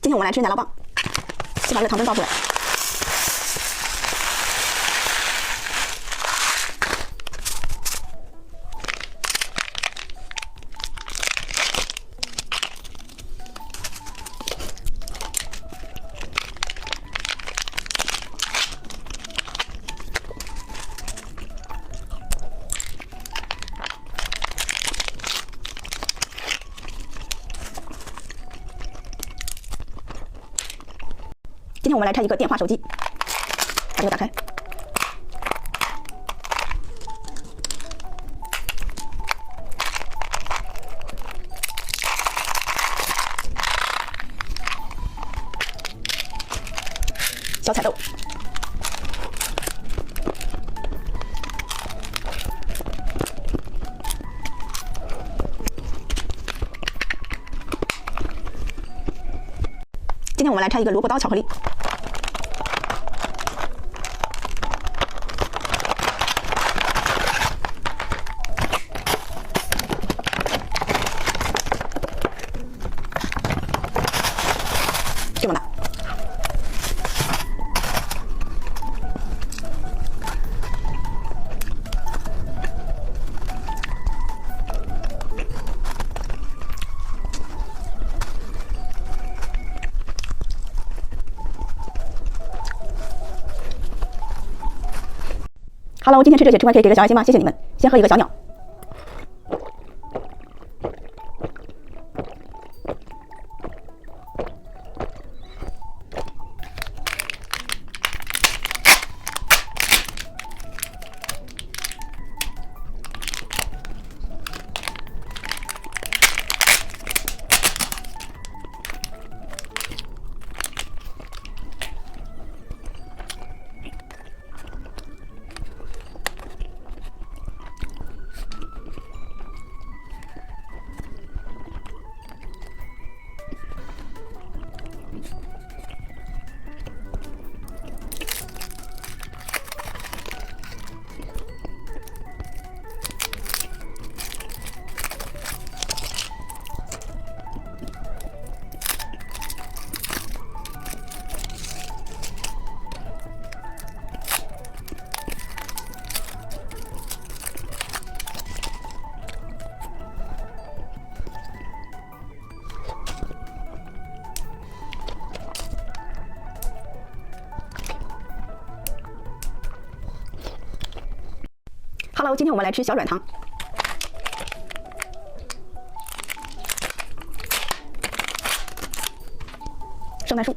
今天我们来吃奶酪棒，先把这个糖分倒出来。今天我们来拆一个电话手机，把这个打开，小彩豆，今天我们来拆一个萝卜刀巧克力。这么大，Hello， 今天吃这些吃完可以给个小爱心吗？谢谢你们。先喝一个小鸟。Hello， 今天我们来吃小软糖。圣诞树。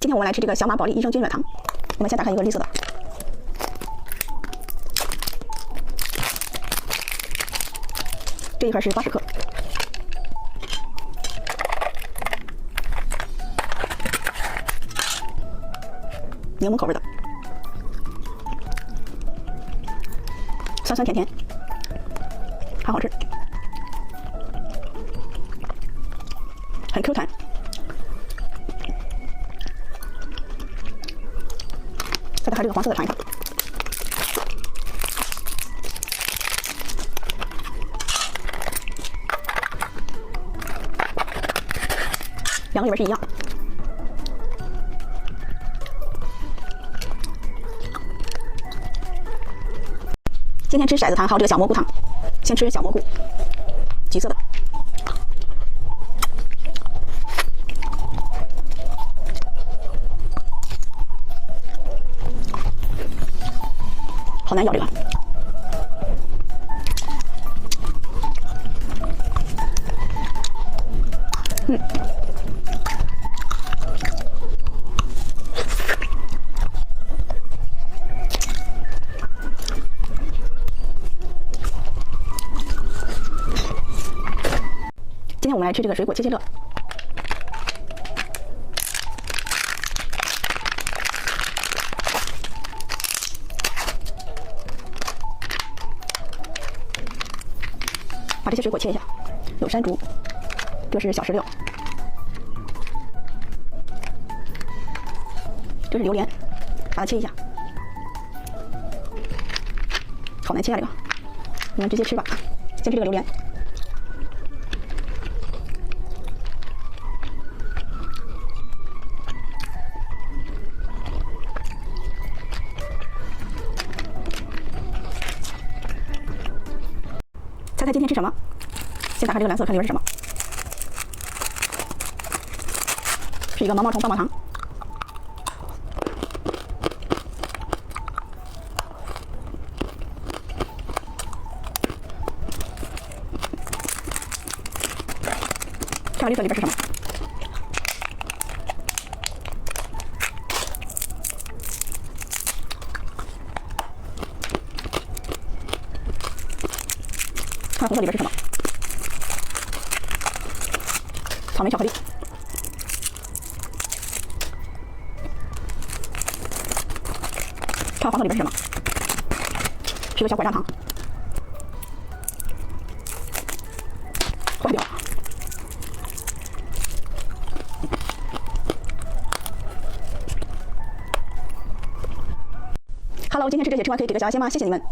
今天我们来吃这个小马宝莉益生菌软糖，我们先打开一个绿色的，这一块是80克，柠檬口味的，酸酸甜甜，很好吃，很 Q 弹。再打开这个黄色的尝一尝，两个里边是一样。今天吃骰子糖还有这个小蘑菇糖，先吃小蘑菇，橘色的。好难咬这个，今天我们来吃这个水果切切乐，把这些水果切一下，有山竹，这是小石榴，这是榴莲，把它切一下。好难切啊，这个，你们直接吃吧。先吃这个榴莲。猜猜今天吃什么？先打开这个蓝色，看里边是什么？是一个毛毛虫棒棒糖。看看绿色里边是什么？看红色里边是什么？草莓巧克力。看黄色里边是什么？是个小拐杖糖。坏掉了。Hello， 今天吃这些，吃完可以给个小爱心吗？谢谢你们。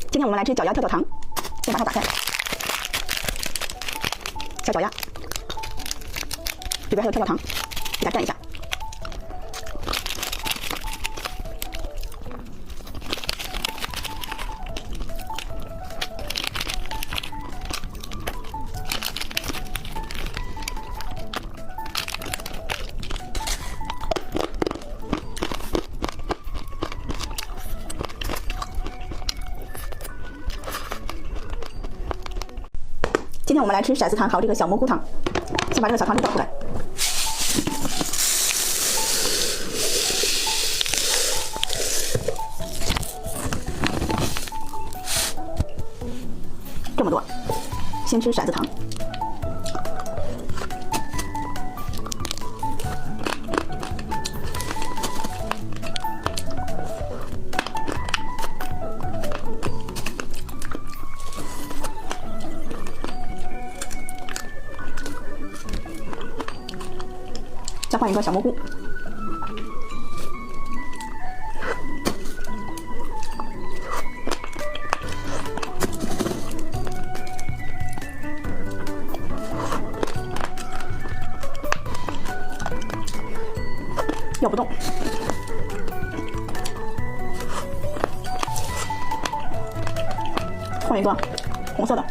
今天我们来吃脚丫跳跳糖，先把它打开，小脚丫，里边还有跳跳糖，给它蘸一下。今天我们来吃骰子糖烤这个小蘑菇汤，先把这个小糖粒倒出来，这么多，先吃骰子糖。再换一个小蘑菇，咬不动。换一个红色的。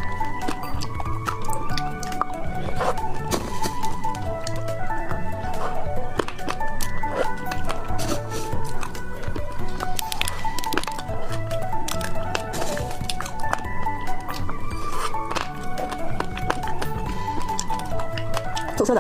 紫色的。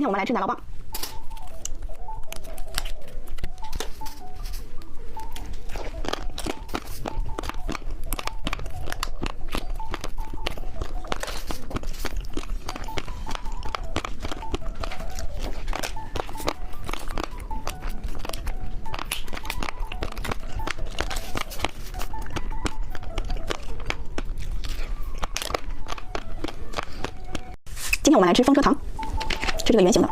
天我们来吃奶酪棒。今天我们来吃风车糖，吃这个圆形的。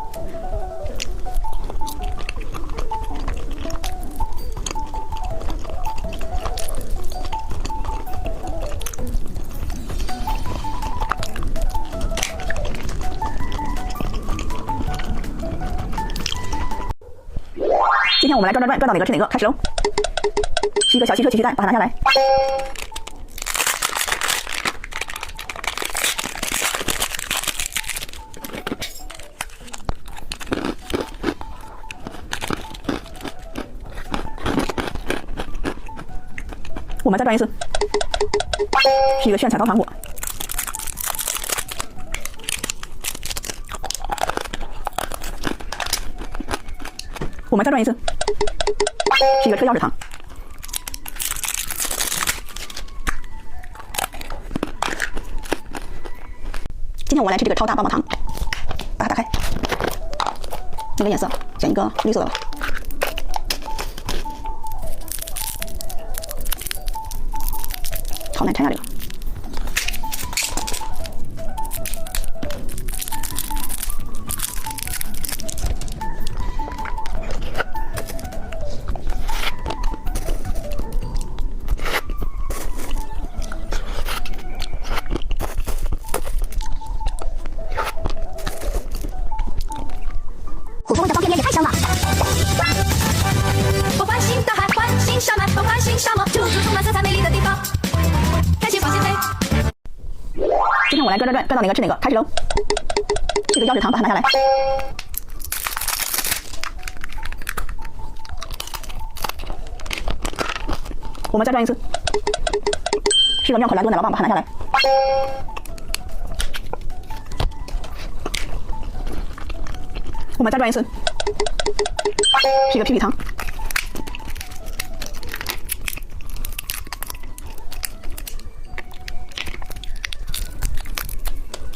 今天我们来转转转，转到哪个吃哪个，开始喽！是一个小汽车奇趣蛋，把它拿下来。我们再转一次，是一个炫彩高糖果。我们再转一次，是一个车钥匙糖。今天我们来吃这个超大棒棒糖，把它打开，那个颜色选一个绿色的吧。好难拆啊这个。火锅味的方便面也太香了！我欢欣大海，欢欣沙漠，欢欣沙漠，处处充满色彩美丽的地方。感谢保鲜杯。今天我来转转转，转到哪个吃哪个，开始喽！这个钥匙糖把它拿下来。我们再转一次，是个妙可蓝多奶酪棒，把它拿下来。我们再转一次，是一个屁屁糖。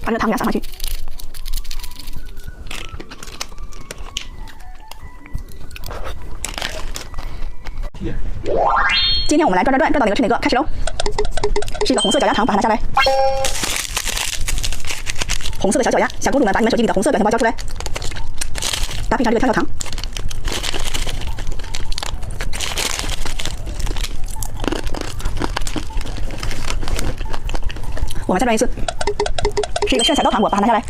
把这个糖给它撒上去。今天我们来转转转，转到哪个吃哪个，开始喽！是一个红色脚丫糖，把它拿下来。红色的小脚丫，小公主们把你们手机里的红色表情包交出来，搭配上这个跳跳糖。我们再转一次，是一个炫彩高糖果，把它拿下来。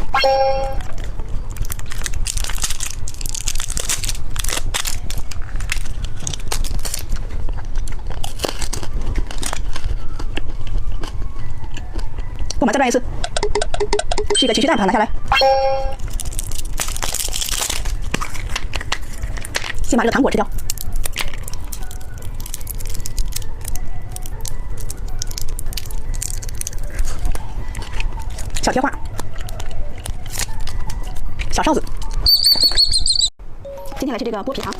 我们再转一次，是一个奇趣蛋，把它拿下来。先把这个糖果吃掉。小贴画，小哨子。今天来吃这个剥皮糖。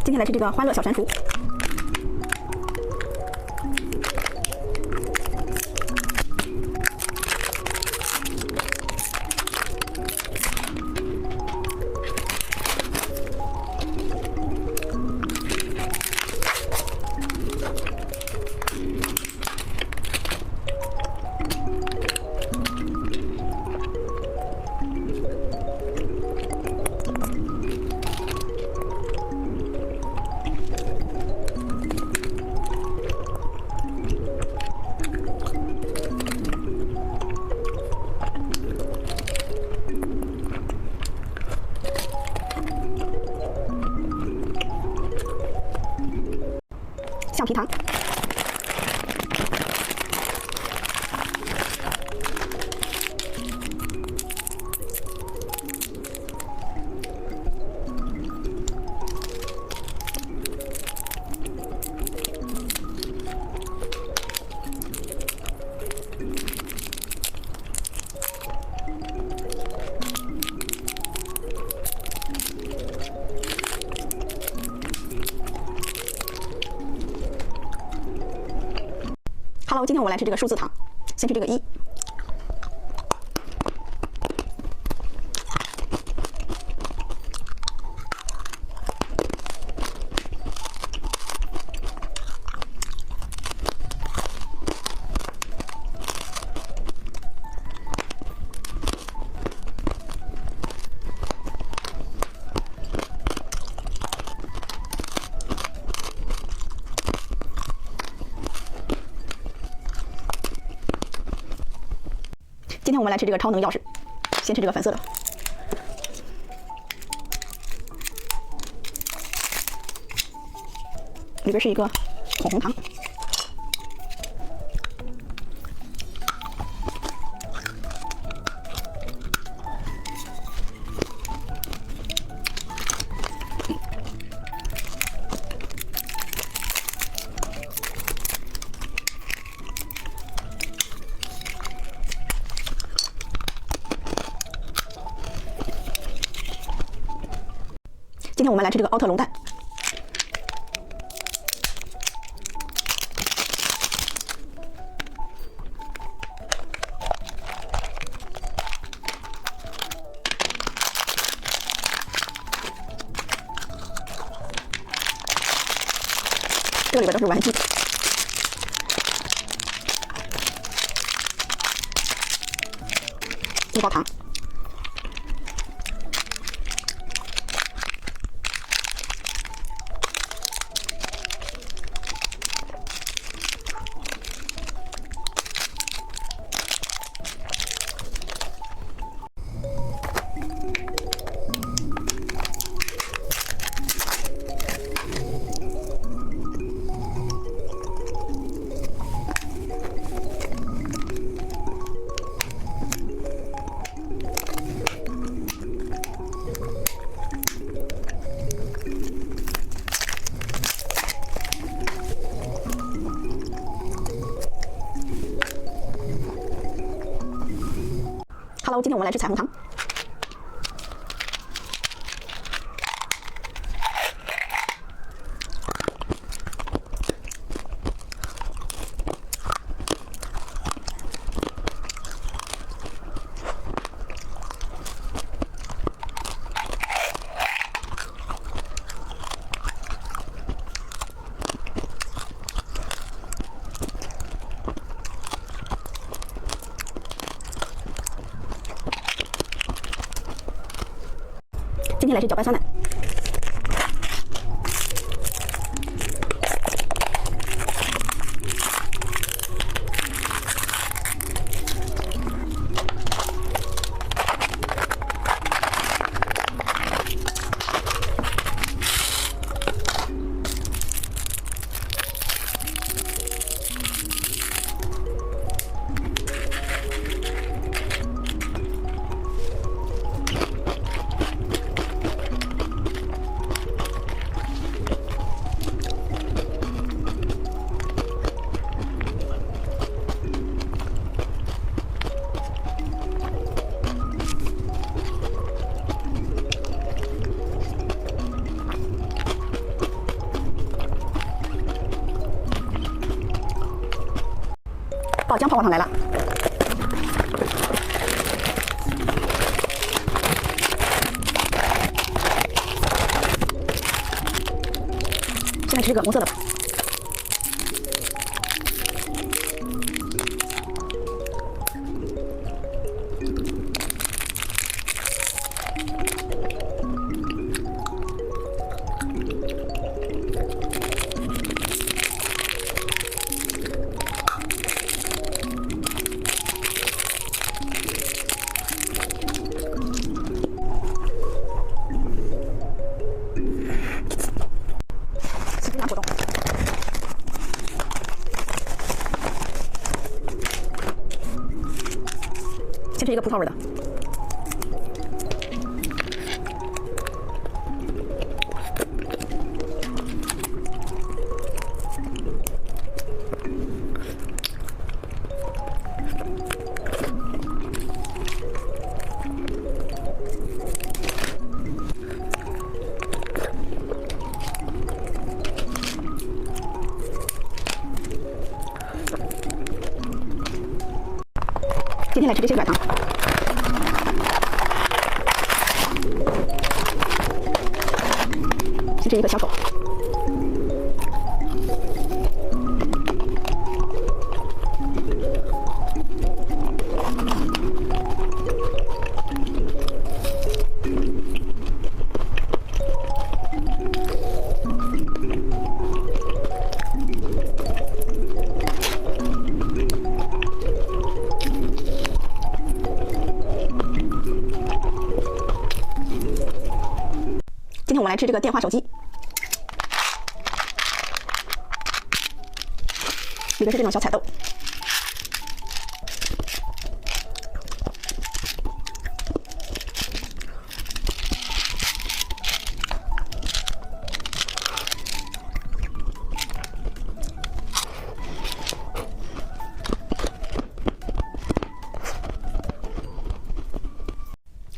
今天来吃这个欢乐小神厨。橡皮糖。Hello， 今天我们来吃这个数字糖，先吃这个1。今天我们来吃这个超能钥匙，先吃这个粉色的，里边是一个口红糖，今天我们来吃这个奥特龙蛋，这里边都是玩具。面包糖。Hello， 今天我们来吃彩虹糖。今天来吃搅拌酸奶，爆浆泡泡糖来了。先来吃这个红色的吧。非常果冻。是一个葡萄味的。今天来吃这些软糖，是这一个小狗。今天我们来吃这个电话手机，里边是这种小彩豆。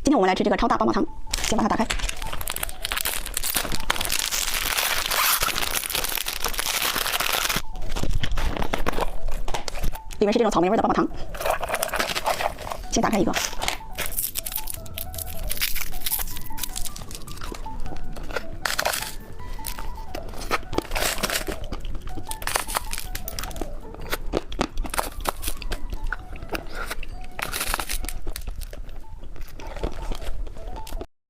今天我们来吃这个超大棒棒糖，先把它打开。里面是这种草莓味的棒棒糖，先打开一个。